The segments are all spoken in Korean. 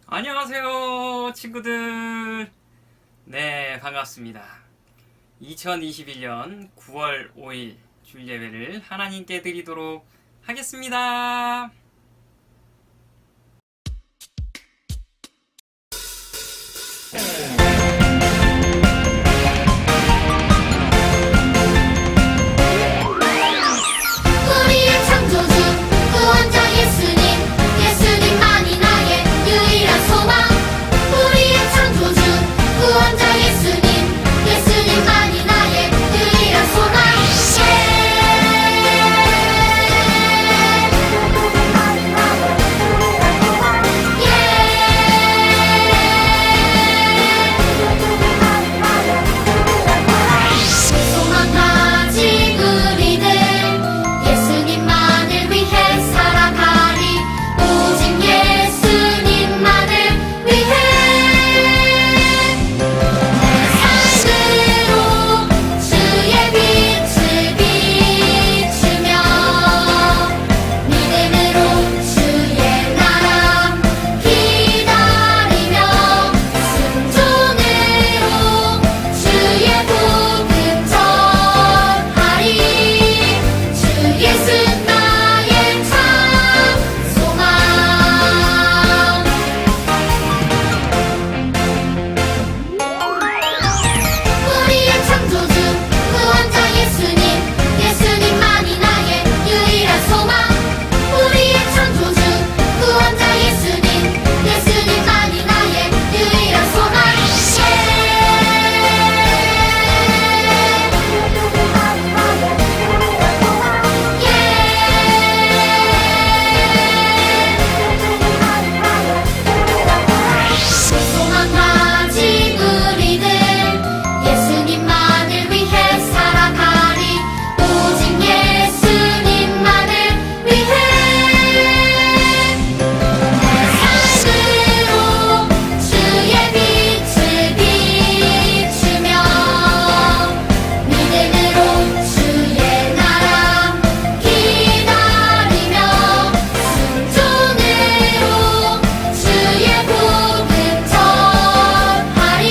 안녕하세요, 친구들. 네, 반갑습니다. 2021년 9월 5일 주일 예배를 하나님께 드리도록 하겠습니다. 우리의 창조주 구원자 예수님, 예수님만이 나의 유일한 소망. 우리의 창조주 구원자 예수님, 예수님만이 나의 유일한 소망. 소망 가진 우리들 예수님만을 위해 살아가리. 오직 예수님만을 위해 삶으로 주의 빛을 비추며 믿음으로 주의 나라 기다리며 순종으로 주의 복음 전하리. 주 예수 나의 참 소망. 우리의 창조주 구원자 예수님, 예수님만이 나의 유일한 소망. 우리의 창조주 구원자 예수님, 예수님만이 나의 유일한 소망. 소망 가진 우리들 예수님만을 위해 살아가리. 오직 예수님만을 위해 삶으로 주의 빛을 비추며 믿음으로 주의 나라 기다리며 순종으로 주의 복음 전하리.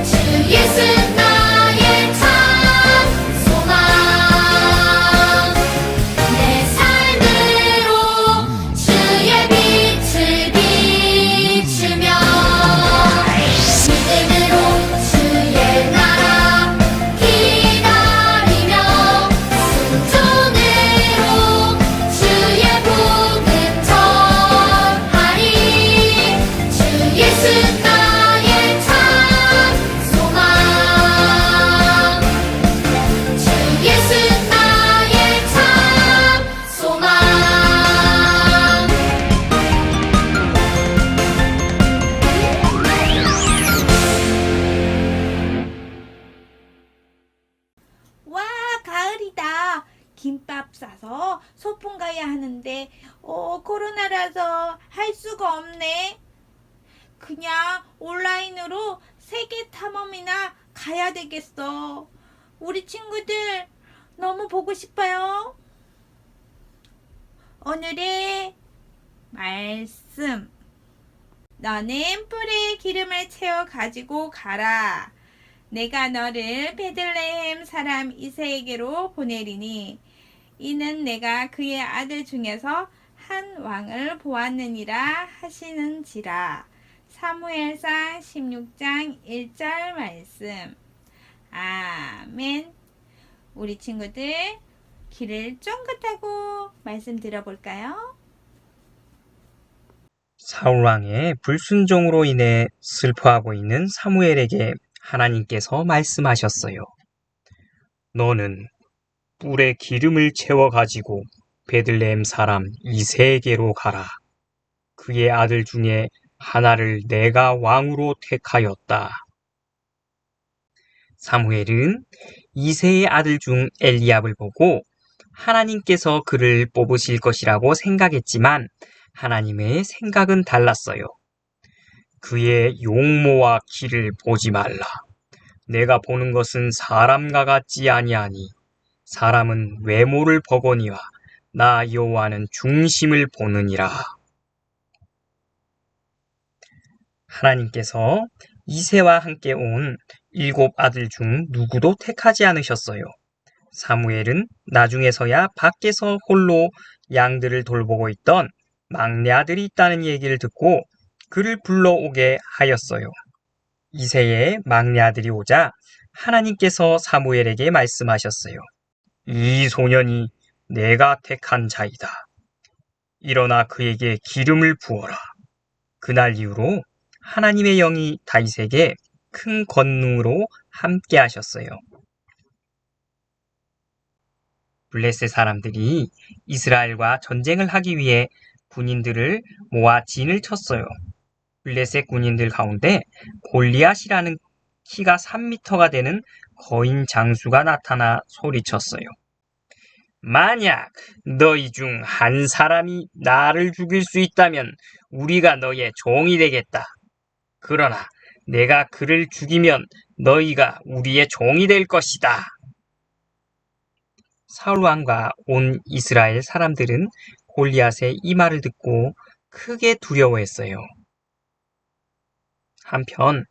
주 예수 나의 참 소망. 내 삶으로 주의 빛을 비추며 믿음으로 주의 나라 기다리며 순종으로 주의 복음 전하리. 주 예수 나의 참 소망. 주 예수 나의 참 소망. 와, 가을이다. 김밥 싸서 소풍 가야 하는데, 코로나라서 할 수가 없네. 그냥 온라인으로 세계 탐험이나 가야 되겠어. 우리 친구들 너무 보고 싶어요. 오늘의 말씀. 너는 뿔에 기름을 채워 가지고 가라. 내가 너를 베들레헴 사람 이새에게로 보내리니 이는 내가 그의 아들 중에서 한 왕을 보았느니라 하시는지라. 사무엘상 16장 1절 말씀. 아멘. 우리 친구들 길을 쫑긋하고 말씀 들어볼까요? 사울왕의 불순종으로 인해 슬퍼하고 있는 사무엘에게 하나님께서 말씀하셨어요. 너는 뿔에 기름을 채워 가지고 베들레헴 사람 이새에게로 가라. 그의 아들 중에 하나를 내가 왕으로 택하였다. 사무엘은 이새의 아들 중 엘리압을 보고 하나님께서 그를 뽑으실 것이라고 생각했지만 하나님의 생각은 달랐어요. 그의 용모와 키를 보지 말라. 내가 보는 것은 사람과 같지 아니하니 사람은 외모를 보거니와 나 여호와는 중심을 보느니라. 하나님께서 이새와 함께 온 7 아들 중 누구도 택하지 않으셨어요. 사무엘은 나중에서야 밖에서 홀로 양들을 돌보고 있던 막내 아들이 있다는 얘기를 듣고 그를 불러오게 하였어요. 이새의 막내 아들이 오자 하나님께서 사무엘에게 말씀하셨어요. 이 소년이 내가 택한 자이다. 일어나 그에게 기름을 부어라. 그날 이후로 하나님의 영이 다윗에게 큰 권능으로 함께 하셨어요. 블레셋 사람들이 이스라엘과 전쟁을 하기 위해 군인들을 모아 진을 쳤어요. 블레셋 군인들 가운데 골리앗이라는 키가 3m가 되는 거인 장수가 나타나 소리쳤어요. 만약 너희 중 한 사람이 나를 죽일 수 있다면 우리가 너의 종이 되겠다. 그러나 내가 그를 죽이면 너희가 우리의 종이 될 것이다. 사울 왕과 온 이스라엘 사람들은 골리앗의 이 말을 듣고 크게 두려워했어요. 한편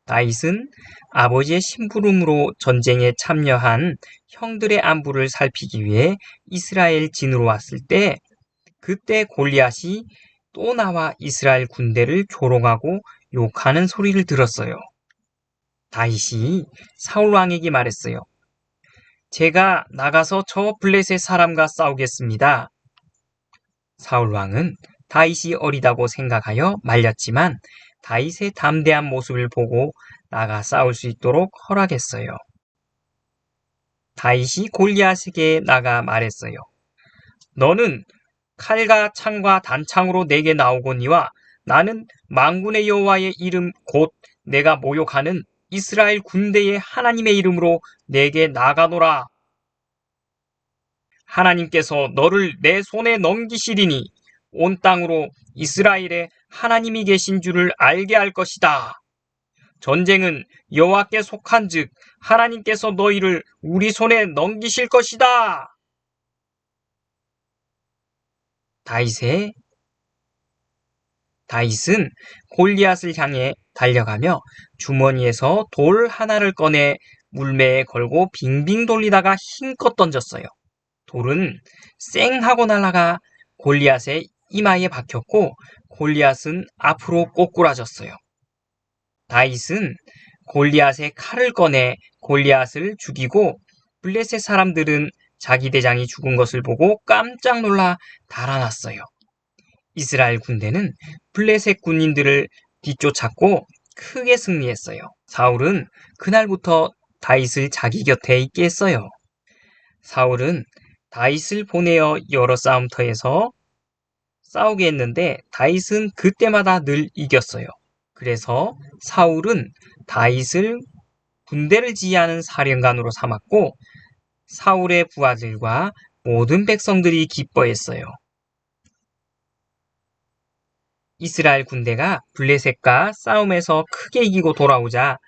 다윗은 아버지의 심부름으로 전쟁에 참여한 형들의 안부를 살피기 위해 이스라엘 진으로 왔을 때 그때 골리앗이 또 나와 이스라엘 군대를 조롱하고 욕하는 소리를 들었어요. 다윗이 사울 왕에게 말했어요. 제가 나가서 저 블레셋 사람과 싸우겠습니다. 사울 왕은 다윗이 어리다고 생각하여 말렸지만 다윗의 담대한 모습을 보고 나가 싸울 수 있도록 허락했어요. 다윗이 골리앗에게 나가 말했어요. 너는 칼과 창과 단창으로 내게 나오거니와 나는 만군의 여호와의 이름 곧 내가 모욕하는 이스라엘 군대의 하나님의 이름으로 내게 나가노라. 하나님께서 너를 내 손에 넘기시리니 온 땅으로 이스라엘에 하나님이 계신 줄을 알게 할 것이다. 전쟁은 여호와께 속한즉 하나님께서 너희를 우리 손에 넘기실 것이다. 다윗은 골리앗을 향해 달려가며 주머니에서 돌 하나를 꺼내 물매에 걸고 빙빙 돌리다가 힘껏 던졌어요. 돌은 쌩하고 날아가 골리앗의 이마에 박혔고 골리앗은 앞으로 꼬꾸라졌어요. 다윗은 골리앗의 칼을 꺼내 골리앗을 죽이고 블레셋 사람들은 자기 대장이 죽은 것을 보고 깜짝 놀라 달아났어요. 이스라엘 군대는 블레셋 군인들을 뒤쫓았고 크게 승리했어요. 사울은 그날부터 다윗을 자기 곁에 있게 했어요. 사울은 다윗을 보내어 여러 싸움터에서 싸우게 했는데 다윗은 그때마다 늘 이겼어요. 그래서 사울은 다윗을 군대를 지휘하는 사령관으로 삼았고 사울의 부하들과 모든 백성들이 기뻐했어요. 이스라엘 군대가 블레셋과 싸움에서 크게 이기고 돌아오자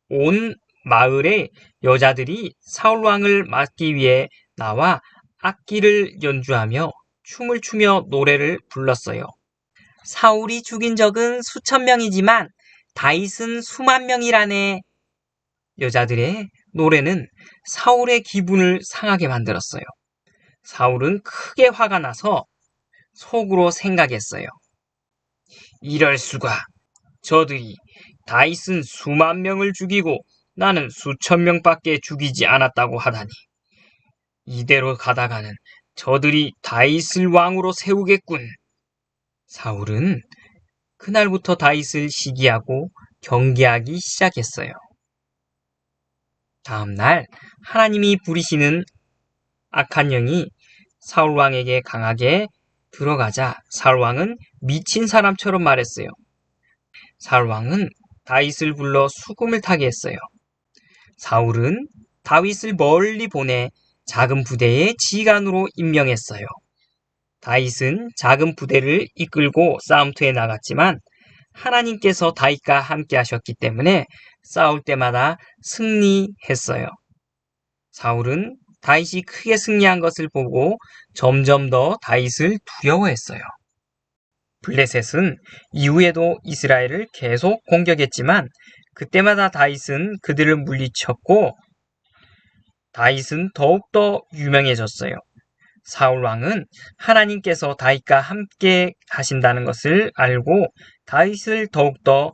온 마을의 여자들이 사울 왕을 맞기 위해 나와 악기를 연주하며 춤을 추며 노래를 불렀어요. 사울이 죽인 적은 수천 명이지만 다윗은 수만 명이라네. 여자들의 노래는 사울의 기분을 상하게 만들었어요. 사울은 크게 화가 나서 속으로 생각했어요. 이럴 수가. 저들이 다윗은 수만 명을 죽이고 나는 수천 명밖에 죽이지 않았다고 하다니. 이대로 가다가는 저들이 다윗을 왕으로 세우겠군. 사울은 그날부터 다윗을 시기하고 경계하기 시작했어요. 다음날 하나님이 부리시는 악한 영이 사울 왕에게 강하게 들어가자 사울 왕은 미친 사람처럼 말했어요. 사울 왕은 다윗을 불러 수금을 타게 했어요. 사울은 다윗을 멀리 보내 작은 부대의 지휘관으로 임명했어요. 다윗은 작은 부대를 이끌고 싸움터에 나갔지만 하나님께서 다윗과 함께 하셨기 때문에 싸울 때마다 승리했어요. 사울은 다윗이 크게 승리한 것을 보고 점점 더 다윗을 두려워했어요. 블레셋은 이후에도 이스라엘을 계속 공격했지만 그때마다 다윗은 그들을 물리쳤고 다윗은 더욱더 유명해졌어요. 사울 왕은 하나님께서 다윗과 함께 하신다는 것을 알고 다윗을 더욱더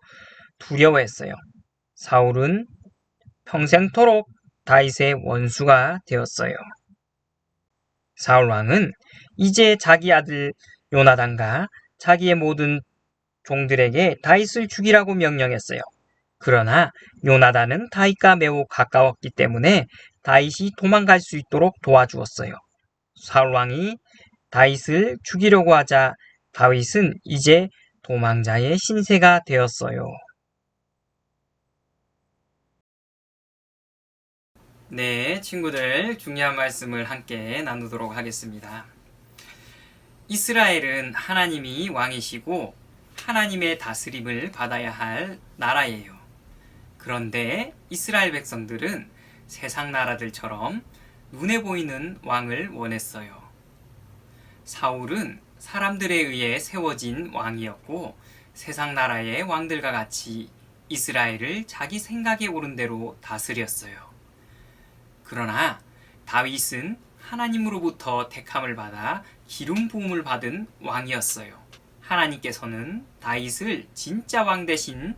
두려워했어요. 사울은 평생토록 다윗의 원수가 되었어요. 사울 왕은 이제 자기 아들 요나단과 자기의 모든 종들에게 다윗을 죽이라고 명령했어요. 그러나 요나단은 다윗과 매우 가까웠기 때문에 다윗이 도망갈 수 있도록 도와주었어요. 사울 왕이 다윗을 죽이려고 하자 다윗은 이제 도망자의 신세가 되었어요. 네, 친구들 중요한 말씀을 함께 나누도록 하겠습니다. 이스라엘은 하나님이 왕이시고 하나님의 다스림을 받아야 할 나라예요. 그런데 이스라엘 백성들은 세상 나라들처럼 눈에 보이는 왕을 원했어요. 사울은 사람들에 의해 세워진 왕이었고 세상 나라의 왕들과 같이 이스라엘을 자기 생각에 오른 대로 다스렸어요. 그러나 다윗은 하나님으로부터 택함을 받아 기름 부음을 받은 왕이었어요. 하나님께서는 다윗을 진짜 왕 대신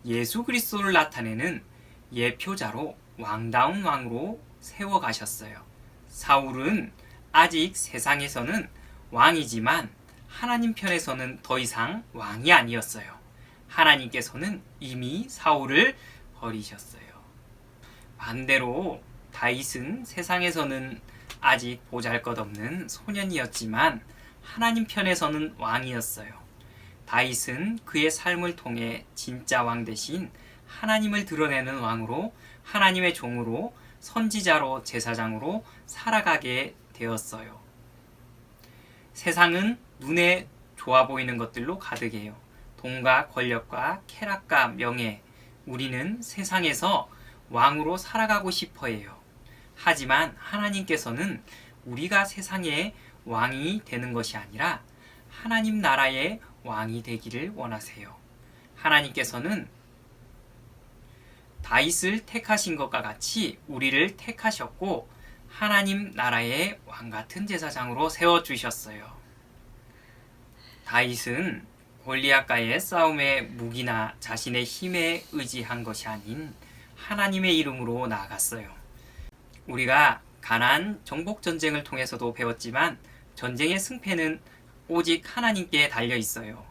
예수 그리스도를 나타내는 예표자로 왕다운 왕으로 세워가셨어요. 사울은 아직 세상에서는 왕이지만 하나님 편에서는 더 이상 왕이 아니었어요. 하나님께서는 이미 사울을 버리셨어요. 반대로 다윗은 세상에서는 아직 보잘것없는 소년이었지만 하나님 편에서는 왕이었어요. 다윗은 그의 삶을 통해 진짜 왕 대신 하나님을 드러내는 왕으로 하나님의 종으로 선지자로 제사장으로 살아가게 되었어요. 세상은 눈에 좋아 보이는 것들로 가득해요. 돈과 권력과 쾌락과 명예, 우리는 세상에서 왕으로 살아가고 싶어 해요. 하지만 하나님께서는 우리가 세상의 왕이 되는 것이 아니라 하나님 나라의 왕이 되기를 원하세요. 하나님께서는 다윗을 택하신 것과 같이 우리를 택하셨고 하나님 나라의 왕 같은 제사장으로 세워주셨어요. 다윗은 골리앗과의 싸움의 무기나 자신의 힘에 의지한 것이 아닌 하나님의 이름으로 나아갔어요. 우리가 가나안 정복 전쟁을 통해서도 배웠지만 전쟁의 승패는 오직 하나님께 달려 있어요.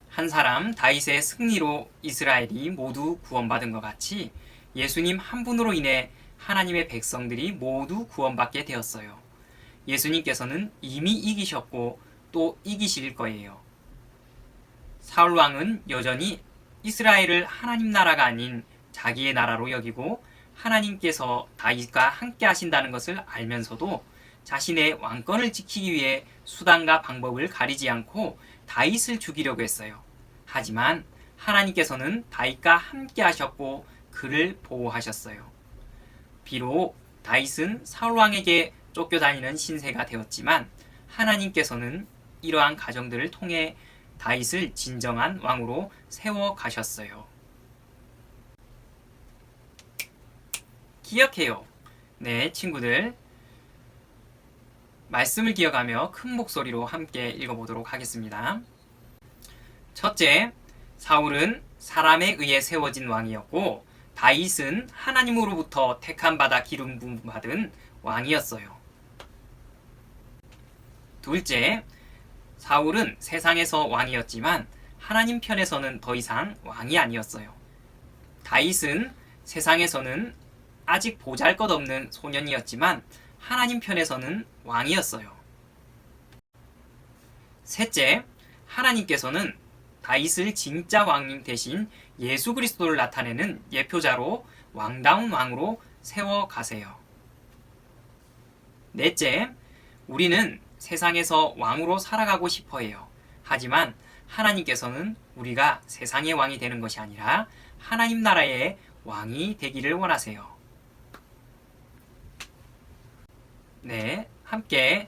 한 사람 다윗의 승리로 이스라엘이 모두 구원받은 것 같이 예수님 한 분으로 인해 하나님의 백성들이 모두 구원받게 되었어요. 예수님께서는 이미 이기셨고 또 이기실 거예요. 사울 왕은 여전히 이스라엘을 하나님 나라가 아닌 자기의 나라로 여기고 하나님께서 다윗과 함께 하신다는 것을 알면서도 자신의 왕권을 지키기 위해 수단과 방법을 가리지 않고 다윗을 죽이려고 했어요. 하지만 하나님께서는 다윗과 함께 하셨고 그를 보호하셨어요. 비록 다윗은 사울 왕에게 쫓겨다니는 신세가 되었지만 하나님께서는 이러한 가정들을 통해 다윗을 진정한 왕으로 세워 가셨어요. 기억해요. 네, 친구들. 말씀을 기억하며 큰 목소리로 함께 읽어보도록 하겠습니다. 첫째, 사울은 사람에 의해 세워진 왕이었고 다윗은 하나님으로부터 택함받아 기름 부음 받은 왕이었어요. 둘째, 사울은 세상에서 왕이었지만 하나님 편에서는 더 이상 왕이 아니었어요. 다윗은 세상에서는 아직 보잘것없는 소년이었지만 하나님 편에서는 왕이었어요. 셋째, 하나님께서는 다윗을 진짜 왕 대신 예수 그리스도를 나타내는 예표자로 왕다운 왕으로 세워 가세요. 넷째, 우리는 세상에서 왕으로 살아가고 싶어 해요. 하지만 하나님께서는 우리가 세상의 왕이 되는 것이 아니라 하나님 나라의 왕이 되기를 원하세요. 네, 함께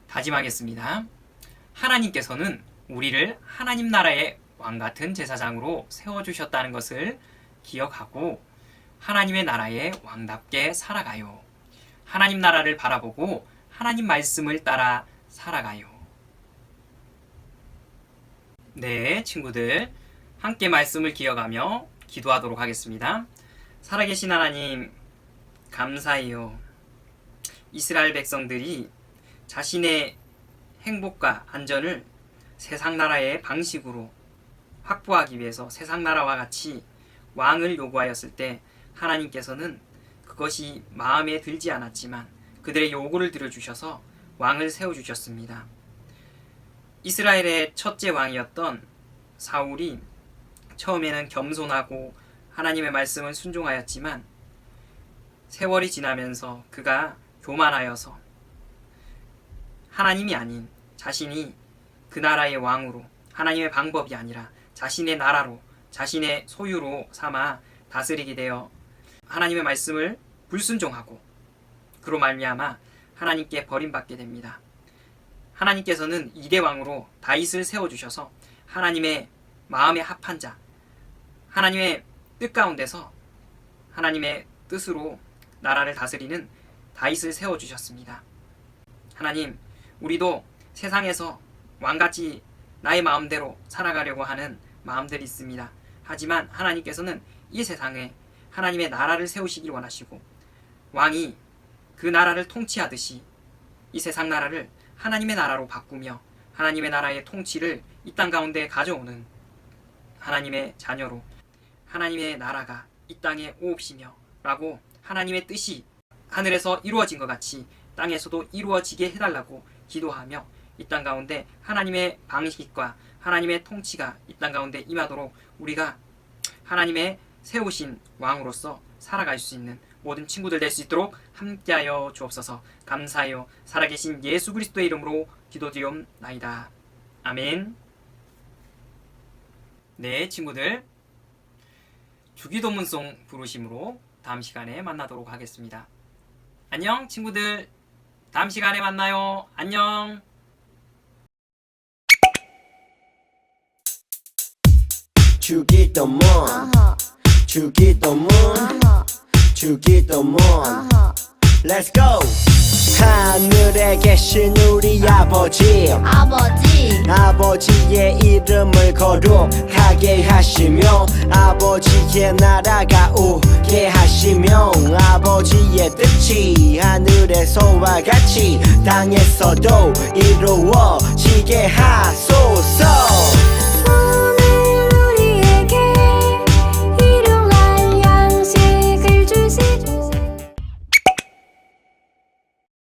다짐하겠습니다. 하나님께서는 우리를 하나님 나라의 왕같은 제사장으로 세워주셨다는 것을 기억하고 하나님의 나라에 왕답게 살아가요. 하나님 나라를 바라보고 하나님 말씀을 따라 살아가요. 네, 친구들 함께 말씀을 기억하며 기도하도록 하겠습니다. 살아계신 하나님, 감사해요. 이스라엘 백성들이 자신의 행복과 안전을 세상 나라의 방식으로 확보하기 위해서 세상 나라와 같이 왕을 요구하였을 때 하나님께서는 그것이 마음에 들지 않았지만 그들의 요구를 들어주셔서 왕을 세워주셨습니다. 이스라엘의 첫째 왕이었던 사울이 처음에는 겸손하고 하나님의 말씀을 순종하였지만 세월이 지나면서 그가 교만하여서 하나님이 아닌 자신이 그 나라의 왕으로 하나님의 방법이 아니라 자신의 나라로 자신의 소유로 삼아 다스리게 되어 하나님의 말씀을 불순종하고 그로 말미암아 하나님께 버림받게 됩니다. 하나님께서는 2대 왕으로 다윗을 세워주셔서 하나님의 마음에 합한 자, 하나님의 뜻 가운데서 하나님의 뜻으로 나라를 다스리는 다윗을 세워주셨습니다. 하나님, 우리도 세상에서 왕같이 나의 마음대로 살아가려고 하는 마음들이 있습니다. 하지만 하나님께서는 이 세상에 하나님의 나라를 세우시길 원하시고 왕이 그 나라를 통치하듯이 이 세상 나라를 하나님의 나라로 바꾸며 하나님의 나라의 통치를 이 땅 가운데 가져오는 하나님의 자녀로 하나님의 나라가 이 땅에 오옵시며 라고 하나님의 뜻이 하늘에서 이루어진 것 같이 땅에서도 이루어지게 해달라고 기도하며 이 땅 가운데 하나님의 방식과 하나님의 통치가 이 땅 가운데 임하도록 우리가 하나님의 세우신 왕으로서 살아갈 수 있는 모든 친구들 될 수 있도록 함께하여 주옵소서. 감사하여 살아계신 예수 그리스도의 이름으로 기도드리옵나이다. 아멘. 네, 친구들, 주기도문송 부르심으로 다음 시간에 만나도록 하겠습니다. 안녕, 친구들. 다음 시간에 만나요. 안녕. 주기도문 주기도문 주기도문 Let's go! 하늘에 계신 우리 아버지 아버지의 이름을 거룩하게 하시며 아버지의 나라가 오게 하시며 아버지의 뜻이 하늘에서와 같이 땅에서도 이루어지게 하소서.